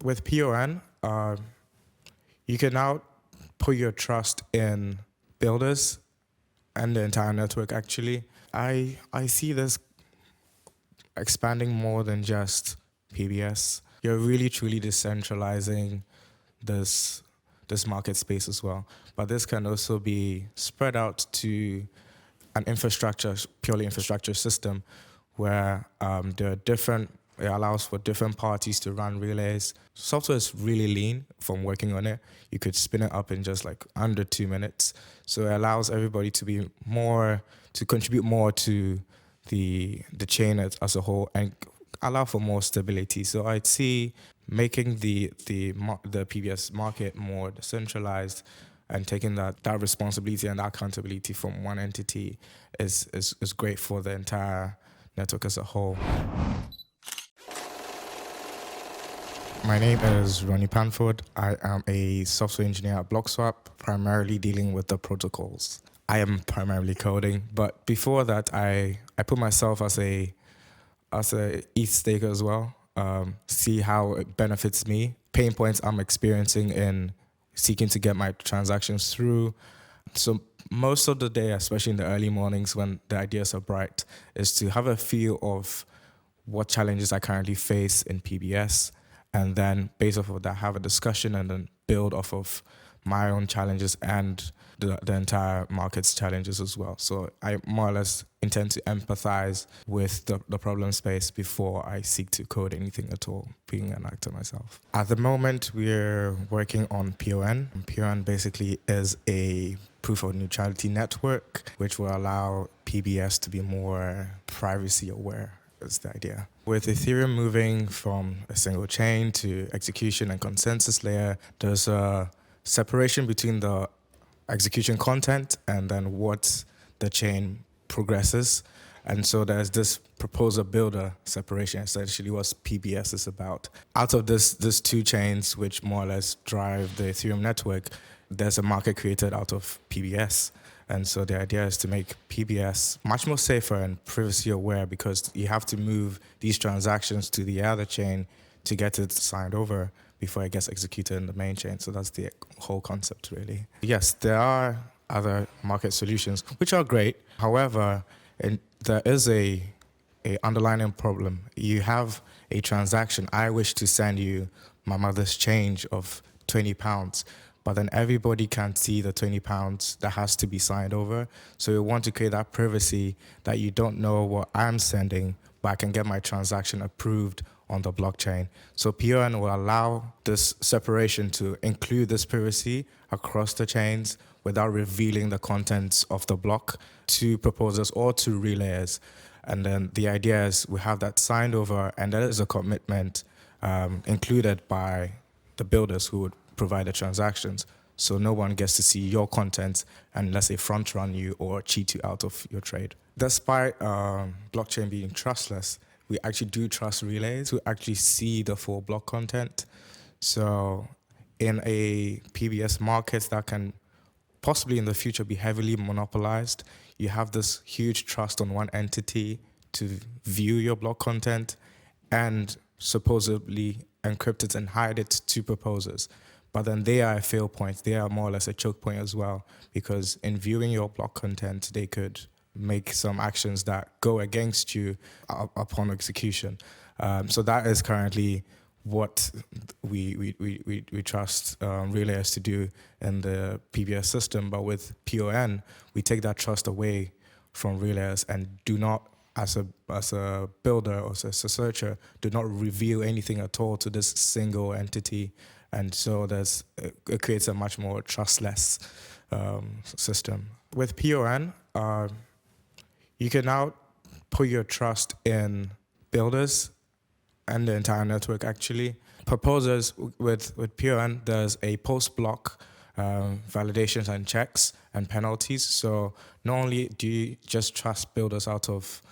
With PON, you can now put your trust in builders and the entire network, actually. I see this expanding more than just PBS. You're really truly decentralizing this market space as well. But this can also be spread out to an purely infrastructure system where there are it allows for different parties to run relays. Software is really lean from working on it. You could spin it up in just like under 2 minutes. So it allows everybody to contribute more to the chain as a whole and allow for more stability. So I'd see making the PBS market more decentralized and taking that responsibility and that accountability from one entity is great for the entire network as a whole. My name is Ronny Panford. I am a software engineer at Blockswap, primarily dealing with the protocols. I am primarily coding, but before that, I put myself as a ETH staker as well. See how it benefits me. Pain points I'm experiencing in seeking to get my transactions through. So most of the day, especially in the early mornings when the ideas are bright, is to have a feel of what challenges I currently face in PBS, and then based off of that, have a discussion and then build off of my own challenges and the entire market's challenges as well. So I more or less intend to empathize with the problem space before I seek to code anything at all, being an actor myself. At the moment, we're working on PON. PON basically is a proof of neutrality network, which will allow PBS to be more privacy aware. Is the idea. With Ethereum moving from a single chain to execution and consensus layer, there's a separation between the execution content and then what the chain progresses. And so there's this proposer builder separation, essentially what PBS is about. Out of this two chains, which more or less drive the Ethereum network, there's a market created out of PBS. And so the idea is to make PBS much more safer and privacy aware, because you have to move these transactions to the other chain to get it signed over before it gets executed in the main chain. So that's the whole concept, really. Yes, there are other market solutions, which are great. However, there is a underlying problem. You have a transaction. I wish to send you my mother's change of £20. But then everybody can see the £20 that has to be signed over. So we want to create that privacy that you don't know what I'm sending, but I can get my transaction approved on the blockchain. So PON will allow this separation to include this privacy across the chains without revealing the contents of the block to proposers or to relayers. And then the idea is we have that signed over, and that is a commitment included by the builders who would provide the transactions, so no one gets to see your content and, let's say, front run you or cheat you out of your trade. Despite blockchain being trustless, we actually do trust relays to actually see the full block content. So in a PBS market that can possibly in the future be heavily monopolized, you have this huge trust on one entity to view your block content and supposedly encrypt it and hide it to proposers. But then they are a fail point. They are more or less a choke point as well, because in viewing your block content, they could make some actions that go against you upon execution. So that is currently what we trust relayers to do in the PBS system. But with PON, we take that trust away from relayers and do not, as a builder or as a searcher, do not reveal anything at all to this single entity. And so it creates a much more trustless system. With PON, you can now put your trust in builders and the entire network, actually. Proposers with PON, there's a post-block validations and checks and penalties. So not only do you just trust builders out of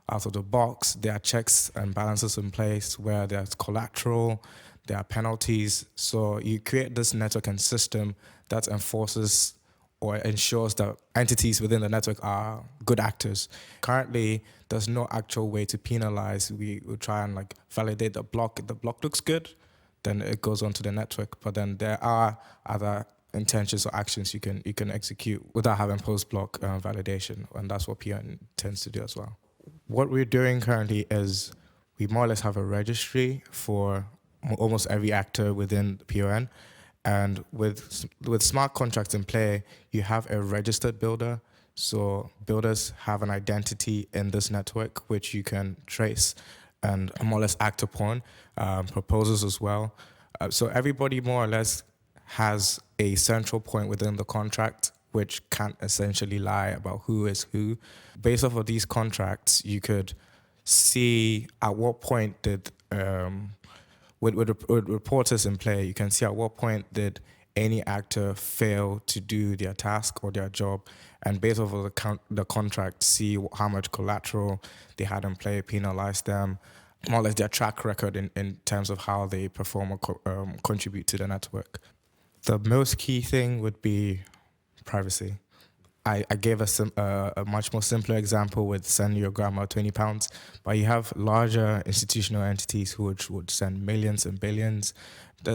the box, there are checks and balances in place where there's collateral, there are penalties. So you create this network and system that enforces or ensures that entities within the network are good actors. Currently, there's no actual way to penalize. We try and validate the block. If the block looks good, then it goes onto the network. But then there are other intentions or actions you can execute without having post-block validation, and that's what PN tends to do as well. What we're doing currently is we more or less have a registry for almost every actor within PON, and with smart contracts in play, you have a registered builder. So builders have an identity in this network which you can trace and more or less act upon, proposals as well. So everybody more or less has a central point within the contract which can't essentially lie about who is who. Based off of these contracts, you could see at what point did, with reporters in play, you can see at what point did any actor fail to do their task or their job, and based off of the contract, see how much collateral they had in play, penalize them, more or less their track record in terms of how they perform or contribute to the network. The most key thing would be privacy. I gave a much more simpler example with sending your grandma £20, but you have larger institutional entities who would send millions and billions.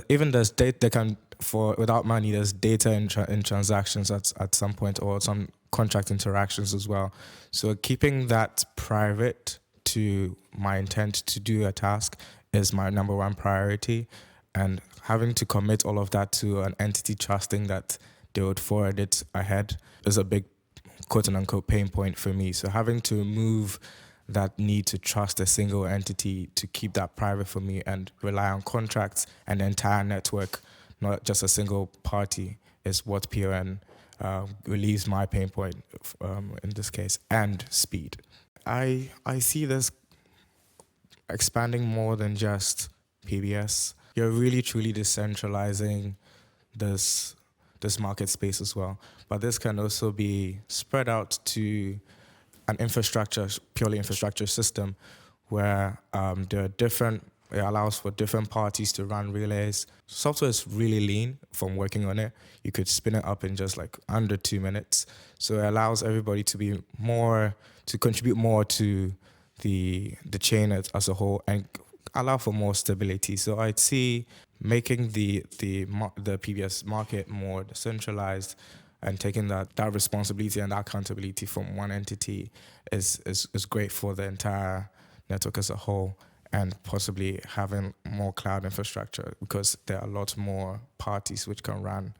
Even there's data they can, for without money, there's data in transactions at some point, or some contract interactions as well. So keeping that private to my intent to do a task is my number one priority, and having to commit all of that to an entity trusting that they would forward it ahead is a big quote-unquote pain point for me. So having to move that need to trust a single entity to keep that private for me and rely on contracts and the entire network, not just a single party, is what PON relieves my pain point in this case, and speed. I see this expanding more than just PBS. You're really truly decentralizing this market space as well. But this can also be spread out to an infrastructure, purely infrastructure system, where there are it allows for different parties to run relays. Software is really lean from working on it. You could spin it up in just like under 2 minutes. So it allows everybody to contribute more to the chain as a whole, and allow for more stability. So I'd see making the PBS market more decentralized and taking that responsibility and that accountability from one entity is great for the entire network as a whole, and possibly having more cloud infrastructure, because there are a lot more parties which can run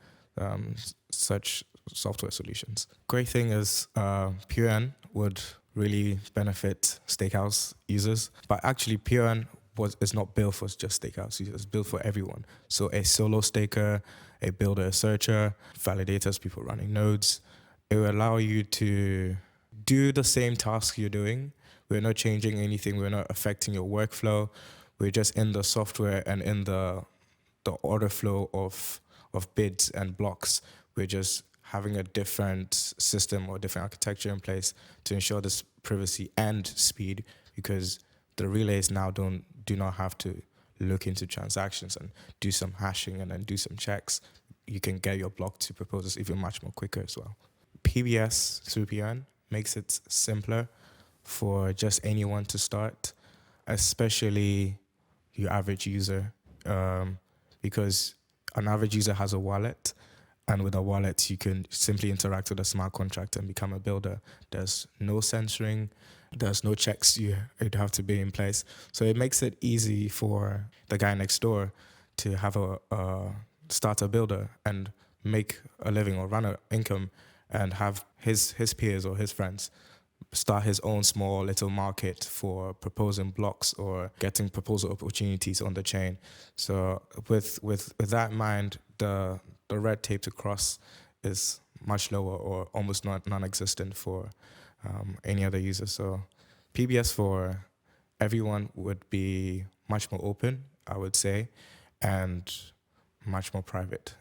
such software solutions. Great thing is PON would really benefit Stakehouse users, but actually PON is not built for just Stakehouse users, it's built for everyone. So a solo staker, a builder, a searcher, validators, people running nodes, it will allow you to do the same task you're doing. We're not changing anything, we're not affecting your workflow. We're just in the software and in the order flow of bids and blocks. We're just having a different system or different architecture in place to ensure this privacy and speed, because the relays now do not have to look into transactions and do some hashing and then do some checks. You can get your block to proposals even much more quicker as well. PBS through PN makes it simpler for just anyone to start, especially your average user, because an average user has a wallet, and with a wallet, you can simply interact with a smart contract and become a builder. There's no censoring, there's no checks you'd have to be in place. So it makes it easy for the guy next door to have start a builder and make a living or run an income, and have his peers or his friends start his own small little market for proposing blocks or getting proposal opportunities on the chain. So with that in mind, the red tape to cross is much lower or almost non-existent for any other user. So PBS for everyone would be much more open, I would say, and much more private.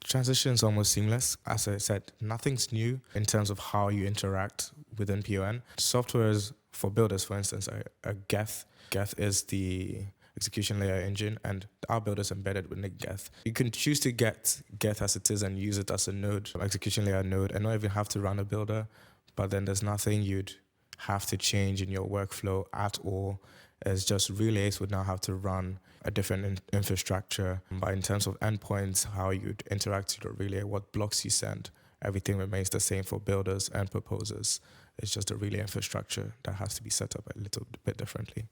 Transition is almost seamless. As I said, nothing's new in terms of how you interact within PON. Softwares for builders, for instance, are Geth. Geth is the execution layer engine, and our builders embedded with Geth. You can choose to get Geth as it is and use it as a node, execution layer node, and not even have to run a builder, but then there's nothing you'd have to change in your workflow at all. It's just relays would now have to run a different infrastructure. But in terms of endpoints, how you'd interact with the relay, what blocks you send, everything remains the same for builders and proposers. It's just a relay infrastructure that has to be set up a little bit differently.